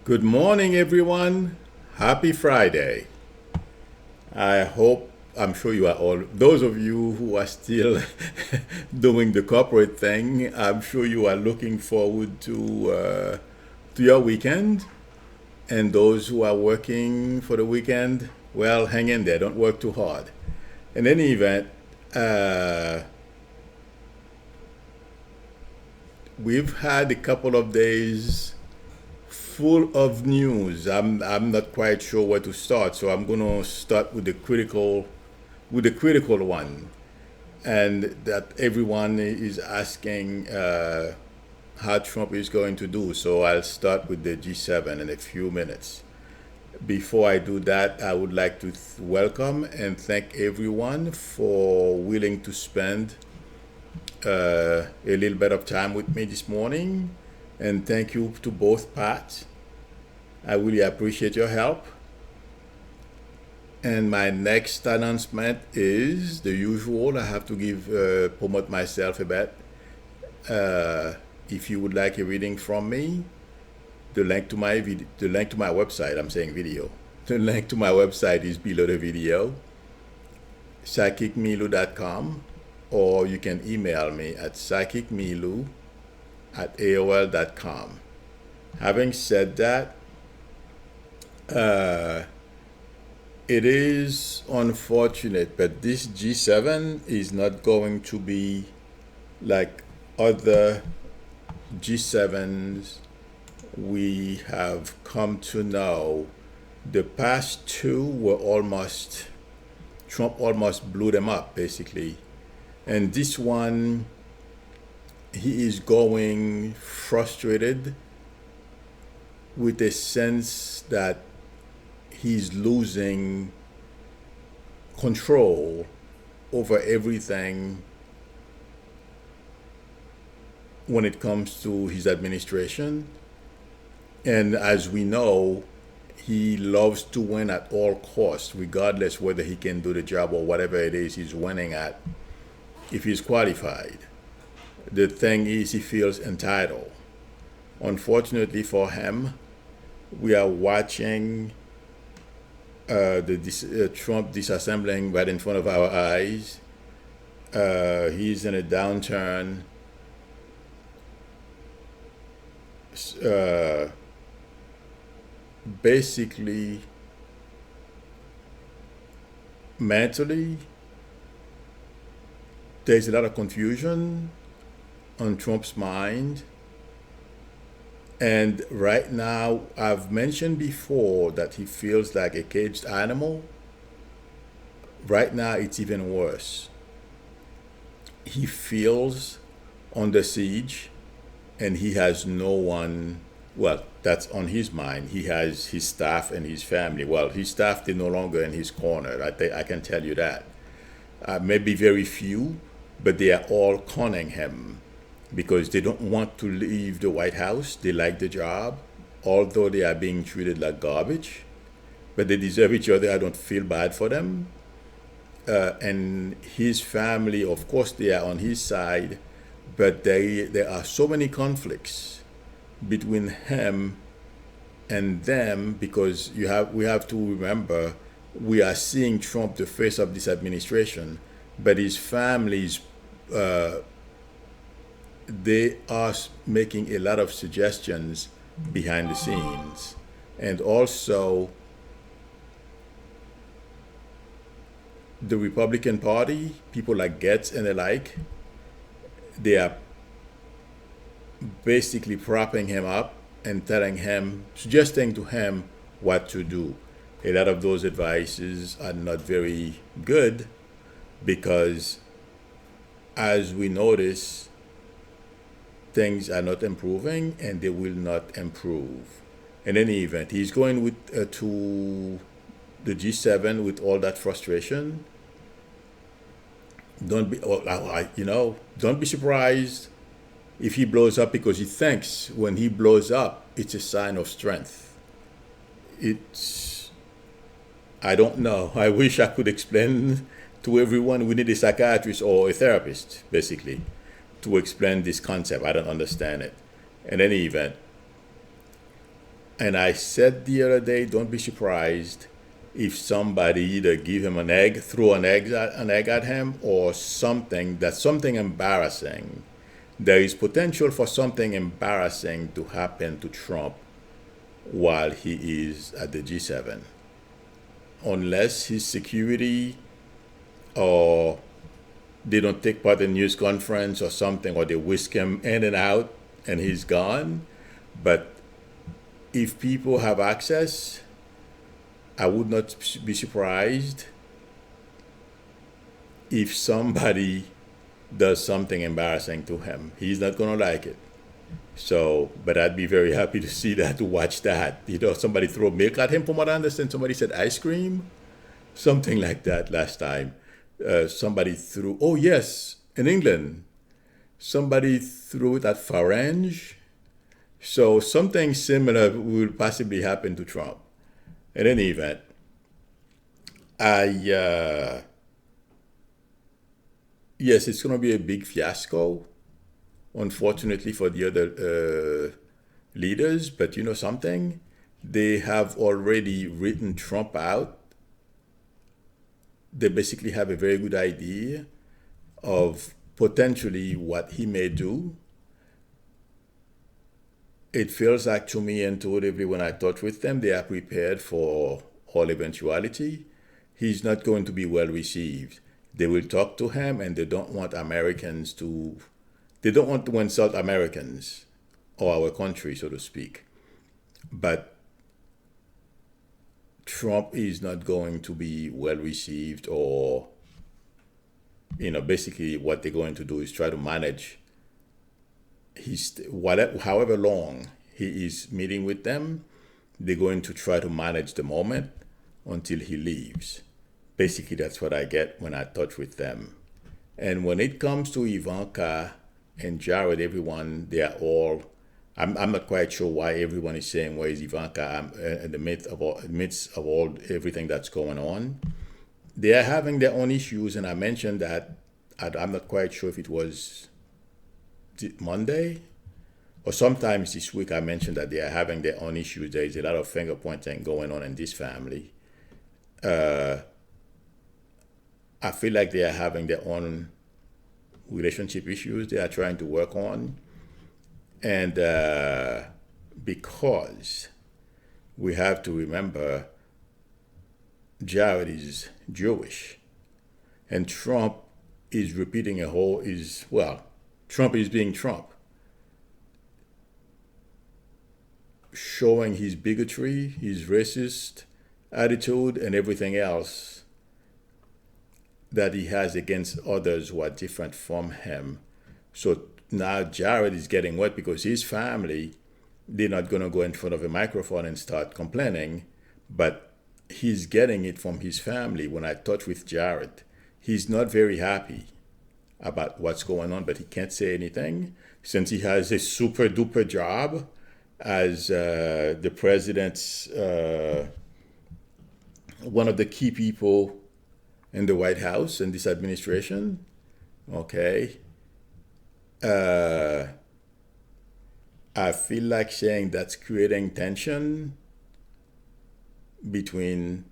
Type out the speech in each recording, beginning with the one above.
Good morning, everyone. Happy Friday. I'm sure you are all, those of you who are still doing the corporate thing, I'm sure you are looking forward to your weekend. And those who are working for the weekend, well, hang in there. Don't work too hard. In any event, uh, we've had a couple of days full of news. I'm not quite sure where to start, so I'm gonna start with the critical one, and that everyone is asking how Trump is going to do. So I'll start with the G7 in a few minutes. Before I do that, I would like to welcome and thank everyone for willing to spend a little bit of time with me this morning. And thank you to both Pat. I really appreciate your help. And my next announcement is the usual. I have to promote myself a bit. Uh, if you would like a reading from me, the link to my website. I'm saying video. The link to my website is below the video, psychicmilu.com, or you can email me at psychicmilu@aol.com. Having said that, uh, it is unfortunate, but this G7 is not going to be like other G7s we have come to know. The past two were Trump almost blew them up, basically. And this one, he is going frustrated with a sense that he's losing control over everything when it comes to his administration. And as we know, he loves to win at all costs, regardless whether he can do the job or whatever it is he's winning at, if he's qualified. The thing is, he feels entitled. Unfortunately for him, we are watching Trump disassembling right in front of our eyes. He's in a downturn. Uh, Basically, mentally, there's a lot of confusion on Trump's mind. And right now, I've mentioned before that he feels like a caged animal. Right now, it's even worse. He feels under siege, and he has no one. Well, that's on his mind. He has his staff and his family. Well, his staff, they're no longer in his corner. I can tell you that. Maybe very few, but they are all conning him because they don't want to leave the White House. They like the job, although they are being treated like garbage. But they deserve each other. I don't feel bad for them. And his family, of course, they are on his side, but there are so many conflicts between him and them because we have to remember we are seeing Trump the face of this administration, but his families uh, they are making a lot of suggestions behind the scenes, and also the Republican Party, people like Getz and the like, they are basically propping him up and suggesting to him what to do. A lot of those advices are not very good because, as we notice, things are not improving and they will not improve. In any event, he's going with to the G7 with all that frustration. Don't be surprised if he blows up because he thinks when he blows up, it's a sign of strength. It's, I don't know. I wish I could explain to everyone. We need a psychiatrist or a therapist, basically, to explain this concept. I don't understand it. In any event, And I said the other day, don't be surprised if somebody either give him an egg, throw an egg at him, or something that's something embarrassing. There is potential for something embarrassing to happen to Trump while he is at the G7, unless his security or they don't take part in news conference or something, or they whisk him in and out and he's gone. But if people have access, I would not be surprised if somebody does something embarrassing to him. He's not gonna like it. So, but I'd be very happy to see that, to watch that. Somebody throw milk at him, from what I understand. Somebody said ice cream, something like that last time. Somebody threw, oh yes, in England, somebody threw it at Farage. So something similar will possibly happen to Trump. In any event, yes, it's going to be a big fiasco, unfortunately for the other leaders. But you know something? They have already written Trump out. They basically have a very good idea of potentially what he may do. It feels like to me, and to everyone I talked with them, they are prepared for all eventuality. He's not going to be well received. They will talk to him, and they don't want they don't want to insult Americans or our country, so to speak. But Trump is not going to be well received, or, basically what they're going to do is try to manage however long he is meeting with them, they're going to try to manage the moment until he leaves. Basically, that's what I get when I touch with them. And when it comes to Ivanka and Jared, everyone, they are all. I'm not quite sure why everyone is saying, where is Ivanka? In the midst of all everything that's going on. They are having their own issues, and I mentioned that I'm not quite sure if it was Monday or sometimes this week. I mentioned that they are having their own issues. There is a lot of finger pointing going on in this family. I feel like they are having their own relationship issues they are trying to work on. And because we have to remember Jared is Jewish, and Trump is repeating Trump is being Trump, showing his bigotry, his racist attitude, and everything else that he has against others who are different from him. So now Jared is getting wet because his family, they're not going to go in front of a microphone and start complaining, but he's getting it from his family. When I talk with Jared, he's not very happy about what's going on, but he can't say anything since he has a super duper job as the president's one of the key people in the White House in this administration. Okay. I feel like saying that's creating tension between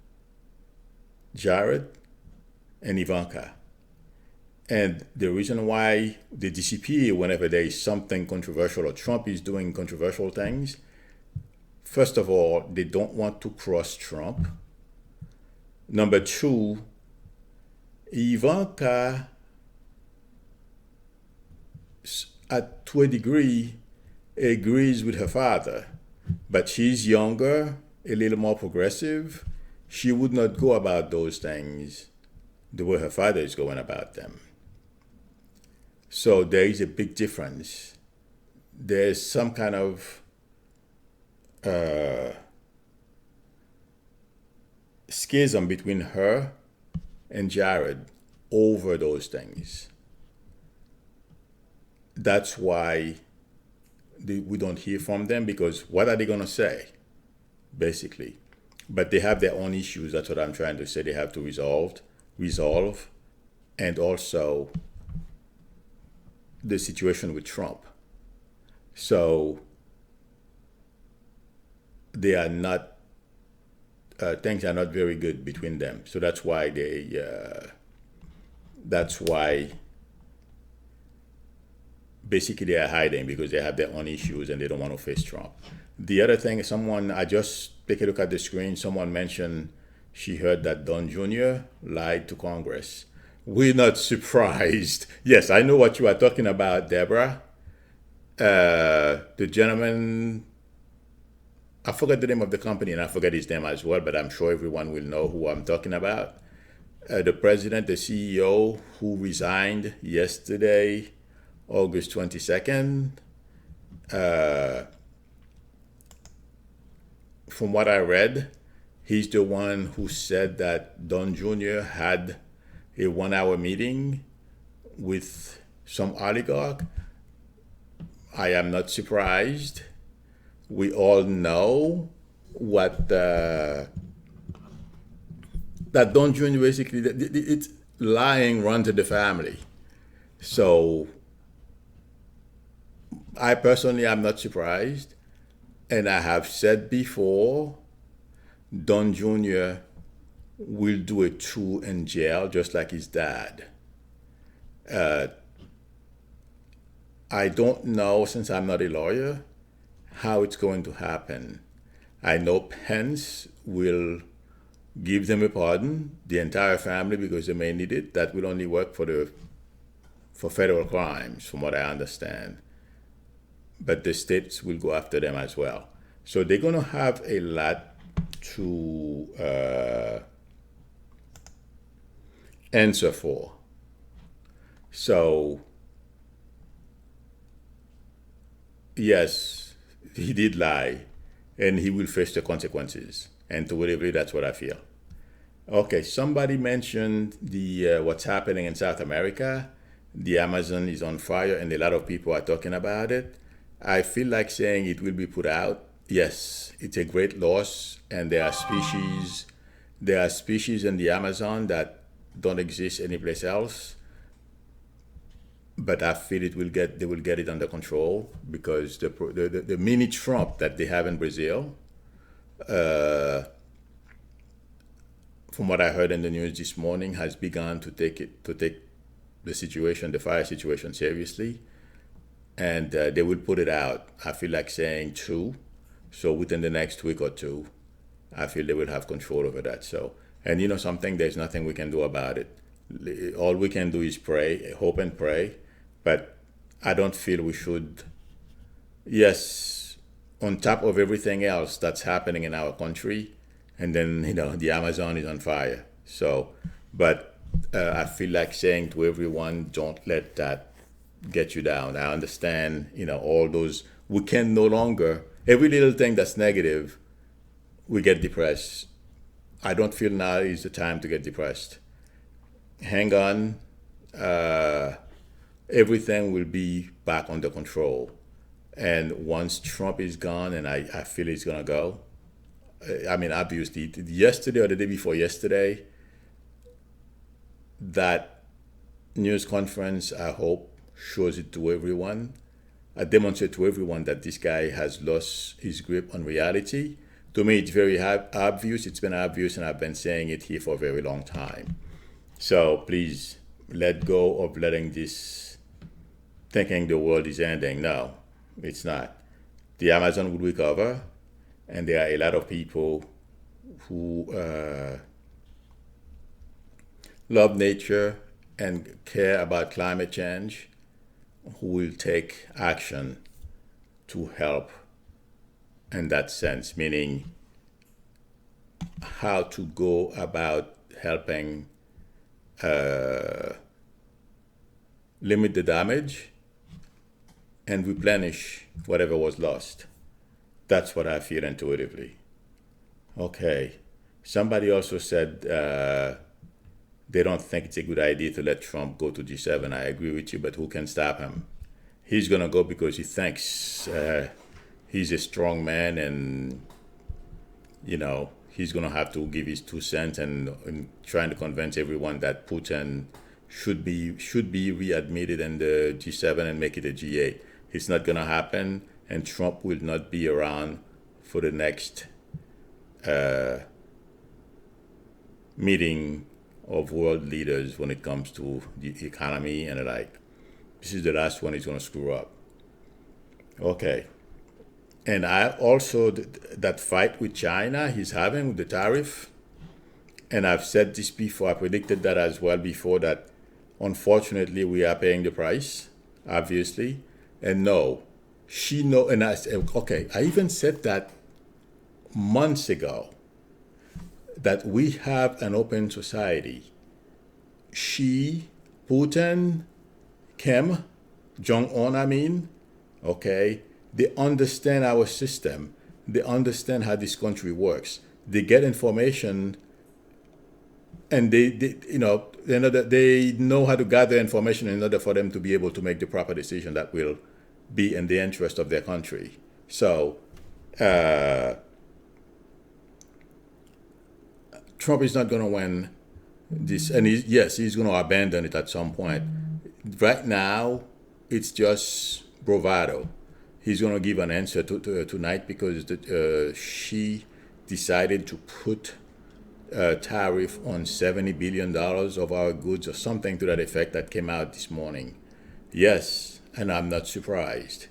Jared and Ivanka. And the reason why they disappear whenever there is something controversial or Trump is doing controversial things, first of all, they don't want to cross Trump. Number two, Ivanka, to a degree, agrees with her father, but she's younger, a little more progressive. She would not go about those things the way her father is going about them. So there is a big difference. There's some kind of schism between her and Jared over those things. That's why we don't hear from them, because what are they going to say, basically? But they have their own issues. That's what I'm trying to say. They have to resolve, and also the situation with Trump. So they are not things are not very good between them. So that's why basically they are hiding because they have their own issues and they don't want to face Trump. The other thing, I just take a look at the screen. Someone mentioned she heard that Don Jr. lied to Congress. We're not surprised. Yes, I know what you are talking about, Deborah. The gentleman, I forgot the name of the company and I forget his name as well, but I'm sure everyone will know who I'm talking about. The president, the CEO who resigned yesterday, August 22nd. From what I read, he's the one who said that Don Jr. had a 1 hour meeting with some oligarch. I am not surprised. We all know what that Don Jr. basically, it's lying runs in the family. So I personally am not surprised. And I have said before, Don Jr. will do a tour in jail just like his dad. I don't know, since I'm not a lawyer, how it's going to happen. I know Pence will give them a pardon, the entire family, because they may need it. That will only work for federal crimes, from what I understand. But the states will go after them as well. So they're going to have a lot to answer for. So, yes, he did lie, and he will face the consequences. And to whatever, that's what I feel. Okay, somebody mentioned the what's happening in South America. The Amazon is on fire, and a lot of people are talking about it. I feel like saying it will be put out. Yes, it's a great loss, and there are species in the Amazon that don't exist anyplace else. But I feel they will get it under control because the mini Trump that they have in Brazil, from what I heard in the news this morning, has begun to take the fire situation seriously, and they will put it out. I feel like saying 2, so within the next week or 2, I feel they will have control over that. So, and you know something, there's nothing we can do about it. All we can do is pray, hope and pray, but I don't feel we should. Yes, on top of everything else that's happening in our country, and then the Amazon is on fire. So, but I feel like saying to everyone, don't let that get you down. I understand, all those. We can no longer, every little thing that's negative, we get depressed. I don't feel now is the time to get depressed. Hang on. Everything will be back under control. And once Trump is gone, and I feel he's going to go, I mean, obviously, yesterday or the day before yesterday, that news conference, I hope, shows it to everyone. I demonstrate to everyone that this guy has lost his grip on reality. To me, it's very obvious. It's been obvious, and I've been saying it here for a very long time. So please, let go of letting this, thinking the world is ending. No, it's not. The Amazon will recover, and there are a lot of people who love nature and care about climate change who will take action to help in that sense, meaning how to go about helping limit the damage and replenish whatever was lost. That's what I feel intuitively. Okay. Somebody also said they don't think it's a good idea to let Trump go to G7. I agree with you, but who can stop him? He's going to go because he thinks he's a strong man, and, he's going to have to give his 2 cents and trying to convince everyone that Putin should be readmitted in the G7 and make it a G8. It's not going to happen, and Trump will not be around for the next meeting of world leaders when it comes to the economy, and like, this is the last one he's going to screw up. Okay. And I also, that fight with China he's having with the tariff, and I've said this before, I predicted that as well before, that unfortunately we are paying the price, obviously. And no, she know, and I said, okay, I even said that months ago, that we have an open society. She, Putin, Kim, Jong-un, I mean, okay, they understand our system. They understand how this country works. They get information, and they know how to gather information in order for them to be able to make the proper decision that will be in the interest of their country. So, Trump is not going to win this, and he's going to abandon it at some point. Right now, it's just bravado. He's going to give an answer tonight because she decided to put a tariff on $70 billion of our goods or something to that effect that came out this morning. Yes, and I'm not surprised.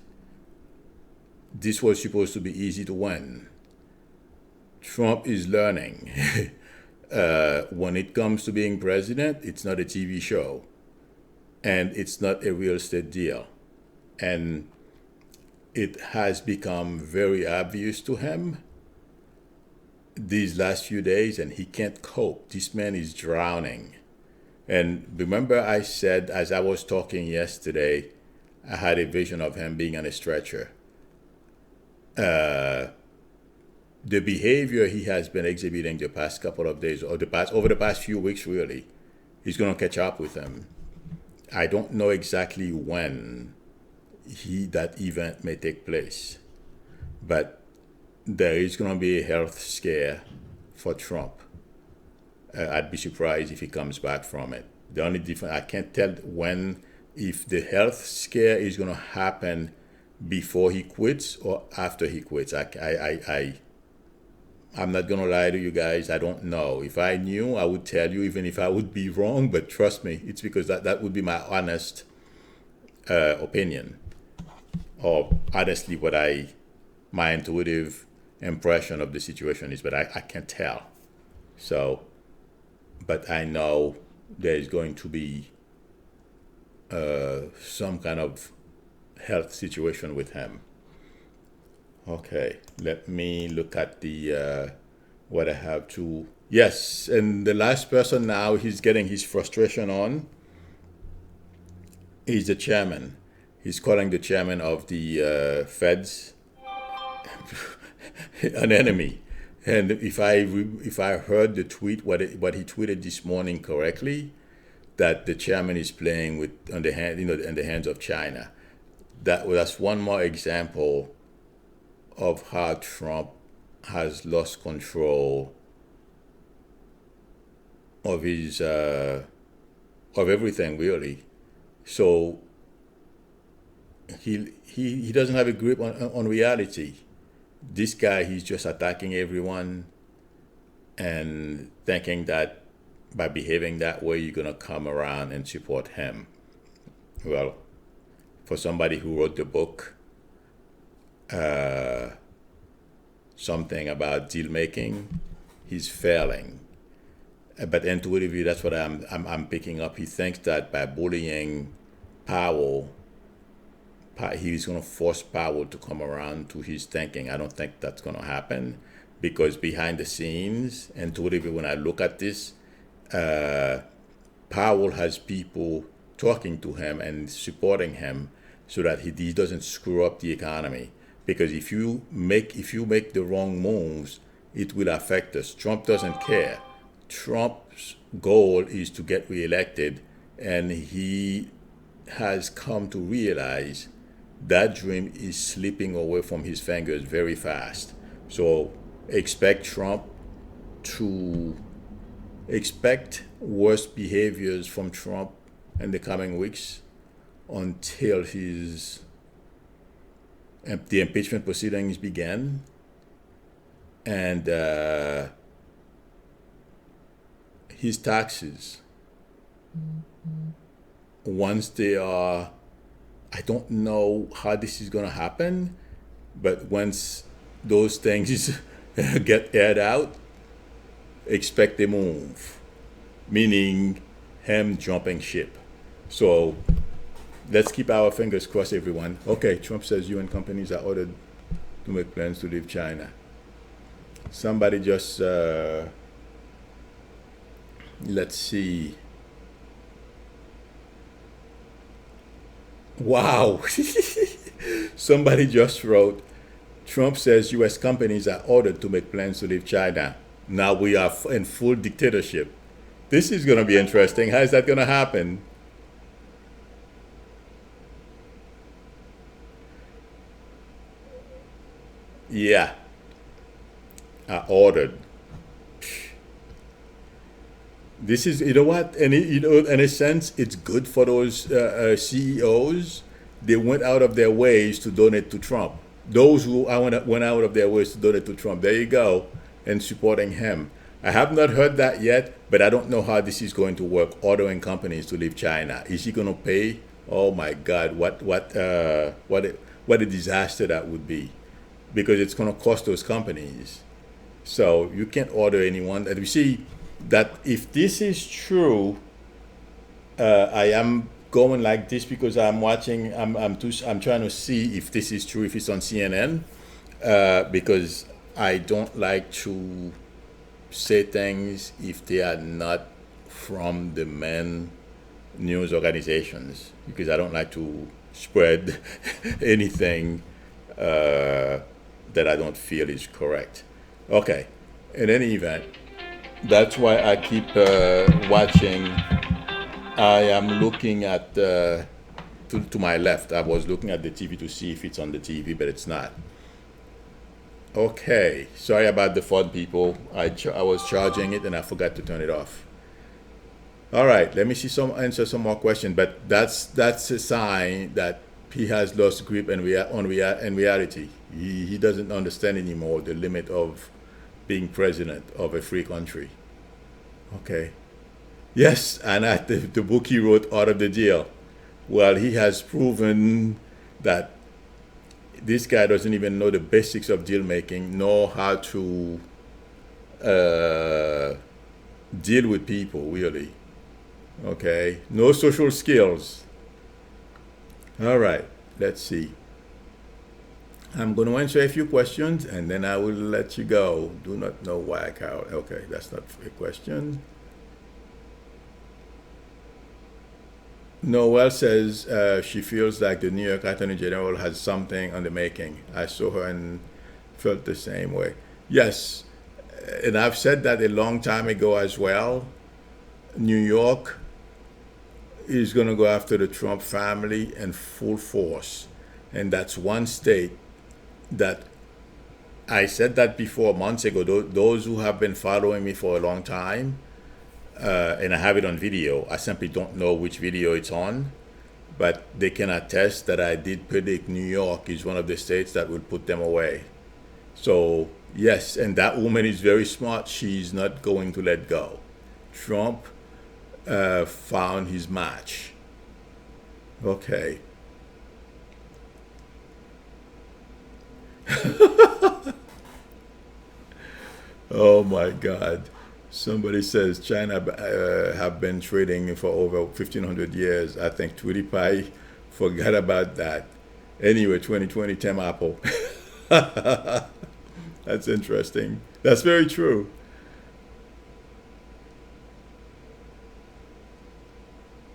This was supposed to be easy to win. Trump is learning. When it comes to being president, it's not a TV show. And it's not a real estate deal. And it has become very obvious to him these last few days, and he can't cope. This man is drowning. And remember, I said, as I was talking yesterday, I had a vision of him being on a stretcher. The behavior he has been exhibiting the past couple of days, or over the past few weeks, really, is going to catch up with him. I don't know exactly when that event may take place, but there is going to be a health scare for Trump. I'd be surprised if he comes back from it. The only difference, I can't tell when, if the health scare is going to happen before he quits or after he quits. I'm not going to lie to you guys. I don't know. If I knew, I would tell you, even if I would be wrong. But trust me, it's because that would be my honest opinion. Or honestly, my intuitive impression of the situation is, but I can't tell. So, but I know there is going to be some kind of health situation with him. Okay, let me look at the what I have to. Yes, and the last person now he's getting his frustration on is the chairman. He's calling the chairman of the Feds an enemy. And if I heard the tweet, what he tweeted this morning correctly, that the chairman is playing in the hands of China. That's one more example of how Trump has lost control of his of everything, really. So he doesn't have a grip on reality. This guy, he's just attacking everyone and thinking that by behaving that way you're gonna come around and support him. Well, for somebody who wrote the book, something about deal making, he's failing. But intuitively, that's what I'm picking up. He thinks that by bullying Powell, he's going to force Powell to come around to his thinking. I don't think that's going to happen, because behind the scenes, intuitively, when I look at this, Powell has people talking to him and supporting him so that he doesn't screw up the economy. Because if you make the wrong moves, it will affect us. Trump doesn't care. Trump's goal is to get reelected, and he has come to realize that dream is slipping away from his fingers very fast. So expect worse behaviors from Trump in the coming weeks until the impeachment proceedings begin. and his taxes, once they are, I don't know how this is going to happen, but once those things get aired out, expect a move, meaning him jumping ship. So let's keep our fingers crossed, everyone. Okay, Trump says UN companies are ordered to make plans to leave China. Somebody just, let's see. Wow. Somebody just wrote, Trump says US companies are ordered to make plans to leave China. Now we are in full dictatorship. This is going to be interesting. How is that going to happen? Yeah, are ordered. This is, you know what? And in a sense, it's good for those CEOs. They went out of their ways to donate to Trump. Those who went out of their ways to donate to Trump. There you go, and supporting him. I have not heard that yet, but I don't know how this is going to work. Ordering companies to leave China. Is he going to pay? Oh my God! What a disaster that would be, because it's going to cost those companies. So you can't order anyone. And we see that if this is true, I am going like this because I'm watching. I'm trying to see if this is true. If it's on CNN, because I don't like to say things if they are not from the main news organizations, because I don't like to spread anything that I don't feel is correct. Okay. In any event, that's why I keep watching. I am looking at to my left. I was looking at the TV to see if it's on the TV, but it's not. Okay. Sorry about the phone, people. I was charging it and I forgot to turn it off. All right. Let me see answer some more questions. But that's a sign that he has lost grip and in reality. He doesn't understand anymore the limit of being president of a free country. Okay. Yes, and at the book he wrote, Out of the Deal. Well, he has proven that this guy doesn't even know the basics of deal making, nor how to uh, deal with people, really. Okay. No social skills. All right. Let's see. I'm going to answer a few questions and then I will let you go. Do not know why, Carol. Okay, that's not a question. Noel says she feels like the New York Attorney General has something on the making. I saw her and felt the same way. Yes, and I've said that a long time ago as well. New York is going to go after the Trump family in full force. And that's one state that I said that before months ago. Those who have been following me for a long time, and I have it on video. I simply don't know which video it's on, but they can attest that I did predict New York is one of the states that will put them away. So, yes, and that woman is very smart. She's not going to let go. Trump found his match. Okay. Oh my God. Somebody says China have been trading for over 1,500 years. I think PewDiePie forgot about that. Anyway, 2020 Tem Apple. That's interesting. That's very true.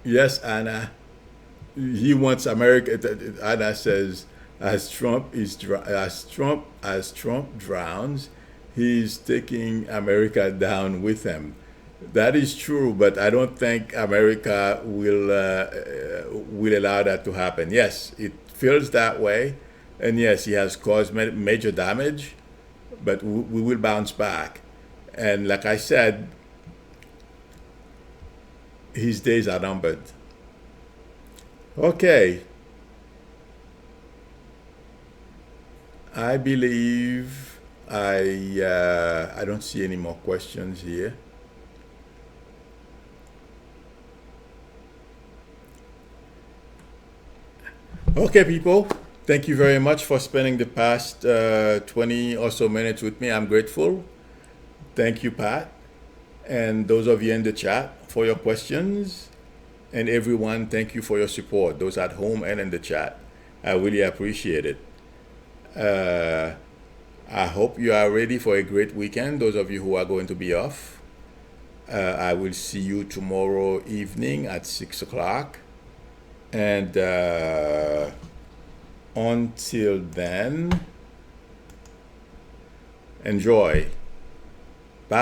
Yes, Anna. He wants America. Anna says, as Trump drowns, he's taking America down with him. That is true, but I don't think America will allow that to happen. Yes, it feels that way, and yes, he has caused major damage, but we will bounce back. And like I said, his days are numbered. Okay, I believe I don't see any more questions here. Okay, people. Thank you very much for spending the past 20 or so minutes with me. I'm grateful. Thank you, Pat. And those of you in the chat for your questions. And everyone, thank you for your support, those at home and in the chat. I really appreciate it. Uh, I hope you are ready for a great weekend, those of you who are going to be off. I will see you tomorrow evening at 6 o'clock. And until then, enjoy.